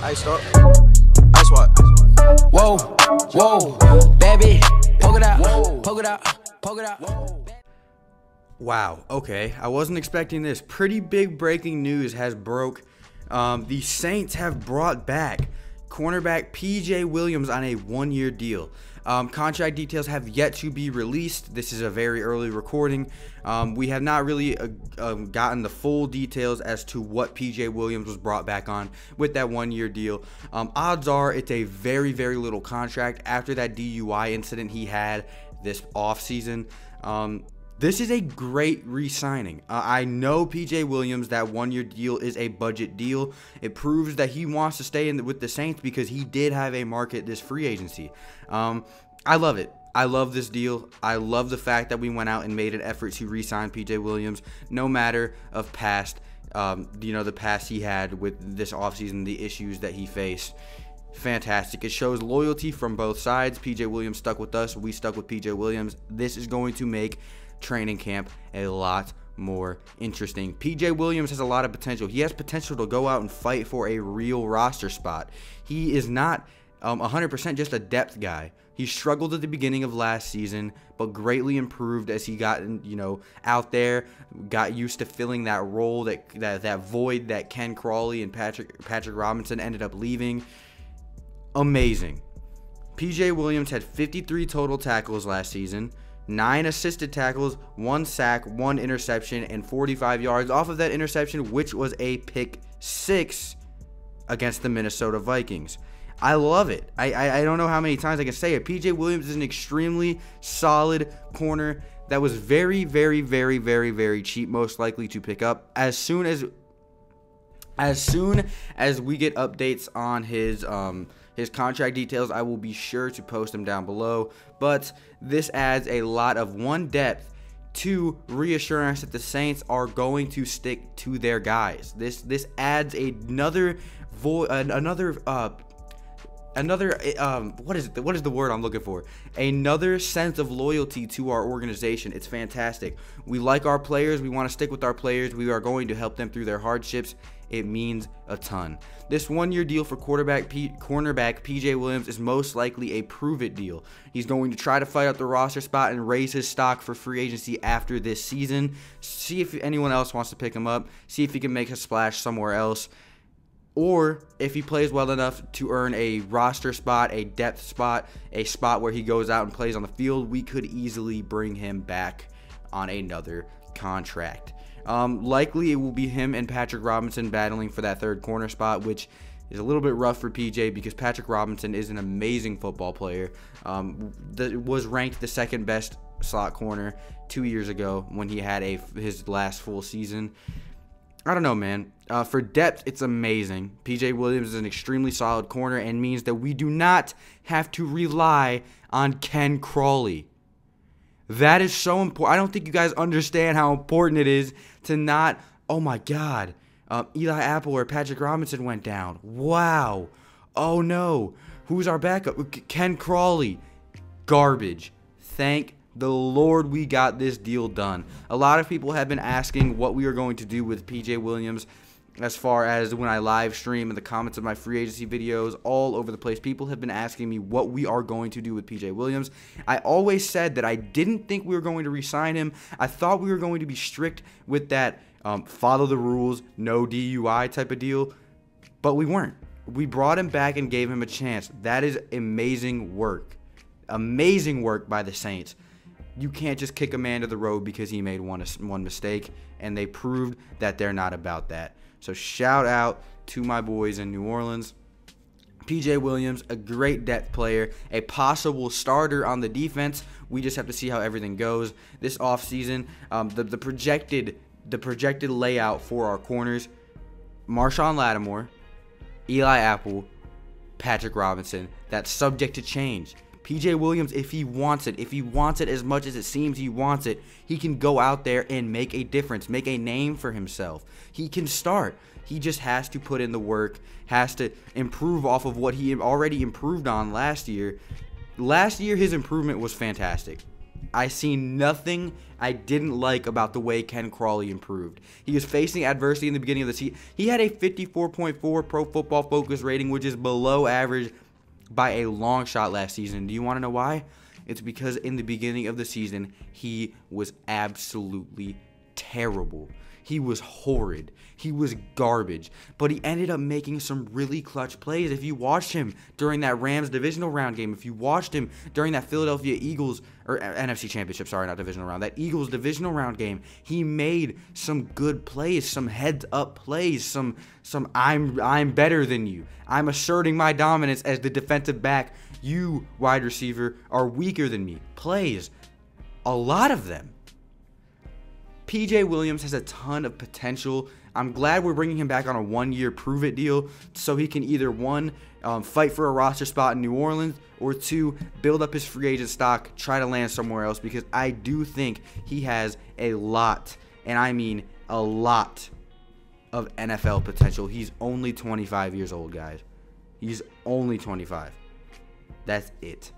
Ice up. Ice what? Whoa, whoa, baby, poke it out, poke it out, poke it out. Wow, okay, I wasn't expecting this. Pretty big breaking news has broke. The Saints have brought back cornerback PJ Williams on a one-year deal. Contract details have yet to be released. This is a very early recording. We have not really gotten the full details as to what PJ Williams was brought back on with that one-year deal. Odds are it's a very, very little contract after that DUI incident he had this offseason. This is a great re-signing. I know PJ Williams, that one-year deal is a budget deal. It proves that he wants to stay with the Saints because he did have a market this free agency. I love it. I love this deal. I love the fact that we went out and made an effort to re-sign PJ Williams, no matter of past, the past he had with this offseason, the issues that he faced. Fantastic. It shows loyalty from both sides. PJ Williams stuck with us. We stuck with PJ Williams. This is going to make training camp a lot more interesting. PJ Williams has a lot of potential. He has potential to go out and fight for a real roster spot. He is not 100% just a depth guy. He struggled at the beginning of last season, but greatly improved as he got, out there, got used to filling that role, that void that Ken Crawley and Patrick Robinson ended up leaving. Amazing. PJ Williams had 53 total tackles last season, 9 assisted tackles, 1 sack, 1 interception, and 45 yards off of that interception, which was a pick 6 against the Minnesota Vikings. I love it. I don't know how many times I can say it. PJ Williams is an extremely solid corner that was very, very, very, very, very cheap, most likely to pick up. As soon as we get updates on his contract details, I will be sure to post them down below. But this adds a lot of depth, 2 reassurance that the Saints are going to stick to their guys. This adds another what is the word I'm looking for? Another sense of loyalty to our organization. It's fantastic. We like our players. We want to stick with our players. We are going to help them through their hardships. It means a ton. This one-year deal for cornerback PJ Williams is most likely a prove-it deal. He's going to try to fight out the roster spot and raise his stock for free agency after this season. See if anyone else wants to pick him up. See if he can make a splash somewhere else. Or if he plays well enough to earn a roster spot, a depth spot, a spot where he goes out and plays on the field, we could easily bring him back on another contract. Likely it will be him and Patrick Robinson battling for that third corner spot, which is a little bit rough for PJ because Patrick Robinson is an amazing football player. Was ranked the second best slot corner 2 years ago when he had his last full season. I don't know, man. For depth, it's amazing. PJ Williams is an extremely solid corner and means that we do not have to rely on Ken Crawley. That is so important. I don't think you guys understand how important it is to not, oh my God, Eli Apple or Patrick Robinson went down. Wow. Oh no. Who's our backup? Ken Crawley. Garbage. Thank the Lord we got this deal done. A lot of people have been asking what we are going to do with PJ Williams as far as when I live stream in the comments of my free agency videos all over the place. People have been asking me what we are going to do with PJ Williams. I always said that I didn't think we were going to re-sign him. I thought we were going to be strict with that follow the rules, no DUI type of deal, but we weren't. We brought him back and gave him a chance. That is amazing work. Amazing work by the Saints. You can't just kick a man to the road because he made one mistake, and they proved that they're not about that. So shout out to my boys in New Orleans. PJ Williams, a great depth player, a possible starter on the defense. We just have to see how everything goes this offseason. The projected layout for our corners: Marshawn Lattimore, Eli Apple, Patrick Robinson. That's subject to change. PJ Williams, if he wants it as much as it seems he wants it, he can go out there and make a difference, make a name for himself. He can start. He just has to put in the work, has to improve off of what he already improved on last year. Last year, his improvement was fantastic. I seen nothing I didn't like about the way Ken Crawley improved. He was facing adversity in the beginning of the season. He had a 54.4 Pro Football Focus rating, which is below average by a long shot last season. Do you want to know why? It's because in the beginning of the season, he was absolutely terrible. He was horrid. He was garbage. But he ended up making some really clutch plays. If you watched him during that Rams divisional round game, if you watched him during that Philadelphia Eagles, or NFC Championship, sorry, not divisional round, that Eagles divisional round game, he made some good plays, some heads-up plays, some I'm better than you. I'm asserting my dominance as the defensive back. You, wide receiver, are weaker than me. Plays. A lot of them. PJ Williams has a ton of potential. I'm glad we're bringing him back on a 1-year prove-it deal so he can either, 1, fight for a roster spot in New Orleans, or 2, build up his free agent stock, try to land somewhere else, because I do think he has a lot, and I mean a lot, of NFL potential. He's only 25 years old, guys. He's only 25. That's it.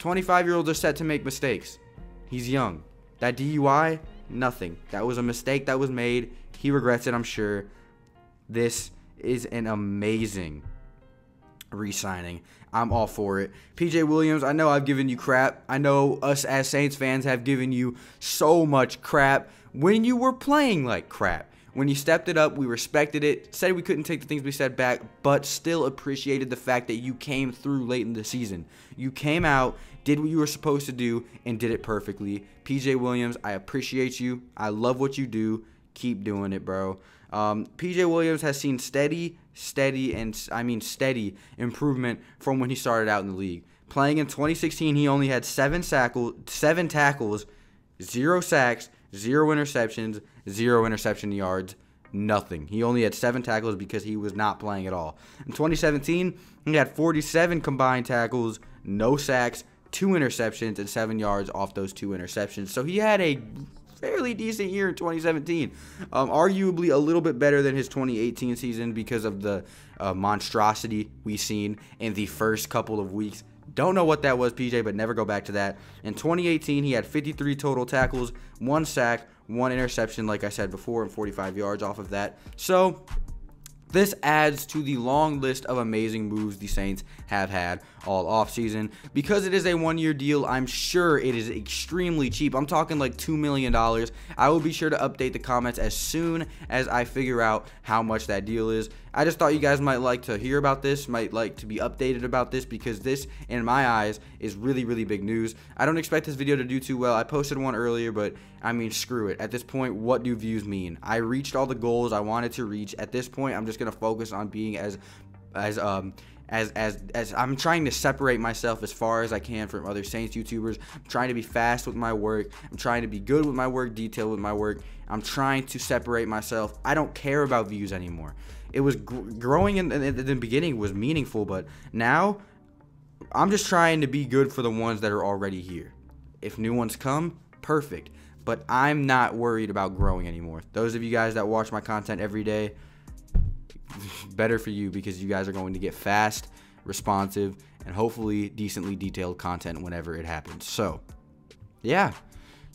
25-year-olds are set to make mistakes. He's young. That DUI, nothing. That was a mistake that was made. He regrets it, I'm sure. This is an amazing re-signing. I'm all for it. PJ Williams, I know I've given you crap. I know us as Saints fans have given you so much crap when you were playing like crap. When you stepped it up, we respected it, said we couldn't take the things we said back, but still appreciated the fact that you came through late in the season. You came out, did what you were supposed to do, and did it perfectly. PJ Williams, I appreciate you. I love what you do. Keep doing it, bro. PJ Williams has seen steady improvement from when he started out in the league. Playing in 2016, he only had 7 tackles, 0 sacks, 0 interceptions, 0 interception yards, nothing. He only had 7 tackles because he was not playing at all. In 2017, he had 47 combined tackles, no sacks, 2 interceptions, and 7 yards off those 2 interceptions. So he had a fairly decent year in 2017. Arguably a little bit better than his 2018 season because of the monstrosity we've seen in the first couple of weeks. Don't know what that was, PJ, but never go back to that. In 2018, he had 53 total tackles, 1 sack, 1 interception, like I said before, and 45 yards off of that. So this adds to the long list of amazing moves the Saints have had all offseason. Because it is a 1-year deal, I'm sure it is extremely cheap. I'm talking like $2 million. I will be sure to update the comments as soon as I figure out how much that deal is. I just thought you guys might like to hear about this, might like to be updated about this, because this, in my eyes, is really, really big news. I don't expect this video to do too well. I posted one earlier, but I mean, screw it. At this point, what do views mean? I reached all the goals I wanted to reach. At this point, I'm just going to focus on being as I'm trying to separate myself as far as I can from other Saints YouTubers. I'm trying to be fast with my work. I'm trying to be good with my work, detailed with my work. I'm trying to separate myself. I don't care about views anymore. It was growing in the beginning was meaningful, but now I'm just trying to be good for the ones that are already here. If new ones come, perfect. But I'm not worried about growing anymore. Those of you guys that watch my content every day, better for you, because you guys are going to get fast, responsive, and hopefully decently detailed content whenever it happens. So, yeah.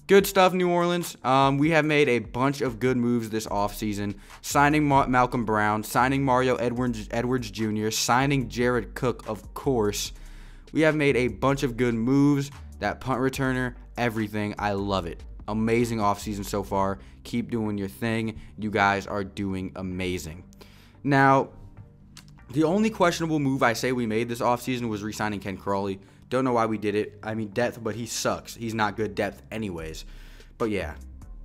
Good stuff, New Orleans. We have made a bunch of good moves this offseason. Signing Malcolm Brown, signing Mario Edwards Jr., signing Jared Cook, of course. We have made a bunch of good moves. That punt returner, everything. I love it. Amazing offseason so far. Keep doing your thing. You guys are doing amazing. Now, the only questionable move I say we made this offseason was re-signing Ken Crawley. Don't know why we did it. I mean, depth, but he sucks. He's not good depth anyways. But yeah,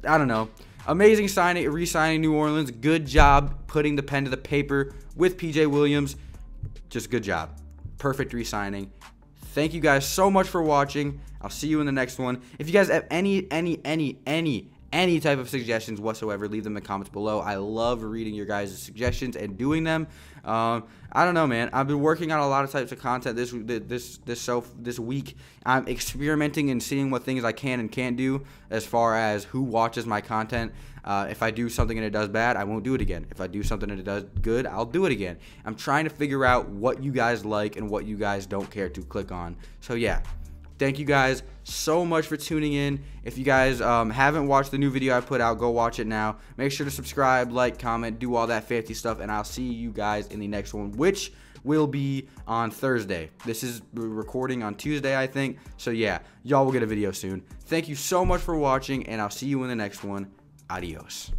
I don't know. Amazing signing, re-signing New Orleans. Good job putting the pen to the paper with PJ Williams. Just good job. Perfect re-signing. Thank you guys so much for watching. I'll see you in the next one. If you guys have any type of suggestions whatsoever, leave them in the comments below. I love reading your guys' suggestions and doing them. I don't know, man. I've been working on a lot of types of content this week. I'm experimenting and seeing what things I can and can't do as far as who watches my content. If I do something and it does bad, I won't do it again. If I do something and it does good, I'll do it again. I'm trying to figure out what you guys like and what you guys don't care to click on. So yeah, Thank you guys so much for tuning in. If you guys haven't watched the new video I put out, go watch it now. Make sure to subscribe, like, comment, do all that fancy stuff, and I'll see you guys in the next one, which will be on Thursday. This is recording on Tuesday, I think. So yeah, y'all will get a video soon. Thank you so much for watching, and I'll see you in the next one. Adios.